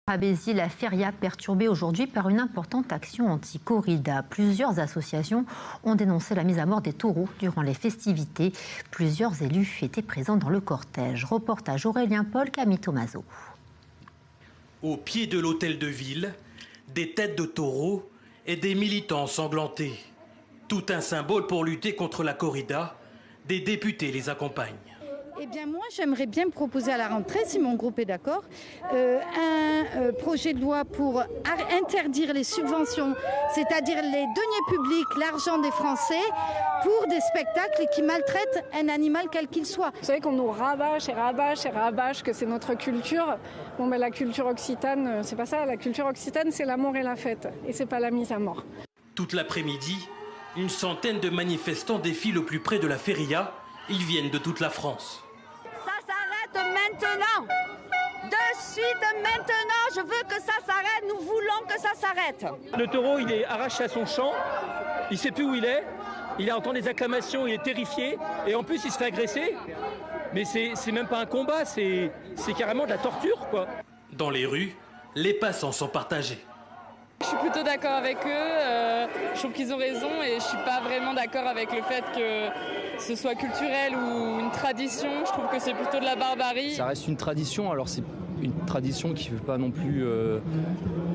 À Béziers, la feria perturbée aujourd'hui par une importante action anti-corrida. Plusieurs associations ont dénoncé la mise à mort des taureaux durant les festivités. Plusieurs élus étaient présents dans le cortège. Reportage Aurélien Paul, Camille Tomaso. Au pied de l'hôtel de ville, des têtes de taureaux et des militants ensanglantés. Tout un symbole pour lutter contre la corrida. Des députés les accompagnent. Eh bien moi j'aimerais bien proposer à la rentrée, si mon groupe est d'accord, un projet de loi pour interdire les subventions, c'est-à-dire les deniers publics, l'argent des Français, pour des spectacles qui maltraitent un animal quel qu'il soit. Vous savez qu'on nous rabâche et rabâche et rabâche que c'est notre culture. Bon ben la culture occitane, c'est pas ça. La culture occitane, c'est l'amour et la fête. Et c'est pas la mise à mort. Toute l'après-midi, une centaine de manifestants défilent au plus près de la feria. Ils viennent de toute la France. Ça s'arrête maintenant. De suite maintenant, je veux que ça s'arrête. Nous voulons que ça s'arrête. Le taureau, il est arraché à son champ. Il ne sait plus où il est. Il entend des acclamations, il est terrifié. Et en plus, il se fait agresser. Mais c'est même pas un combat, c'est carrément de la torture, quoi. Dans les rues, les passants sont partagés. Je suis plutôt d'accord avec eux, je trouve qu'ils ont raison et je suis pas vraiment d'accord avec le fait que ce soit culturel ou une tradition, je trouve que c'est plutôt de la barbarie. Ça reste une tradition, alors c'est une tradition qui ne fait pas non plus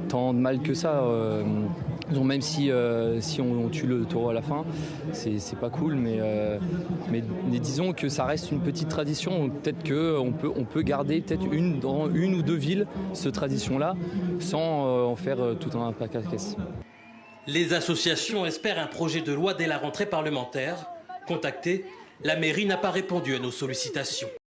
tant de mal que ça. Donc même si on tue le taureau à la fin, c'est pas cool, mais disons que ça reste une petite tradition. Peut-être qu'on peut garder dans une ou deux villes cette tradition-là, sans en faire tout un paquet-caisse. Les associations espèrent un projet de loi dès la rentrée parlementaire. Contactée, la mairie n'a pas répondu à nos sollicitations.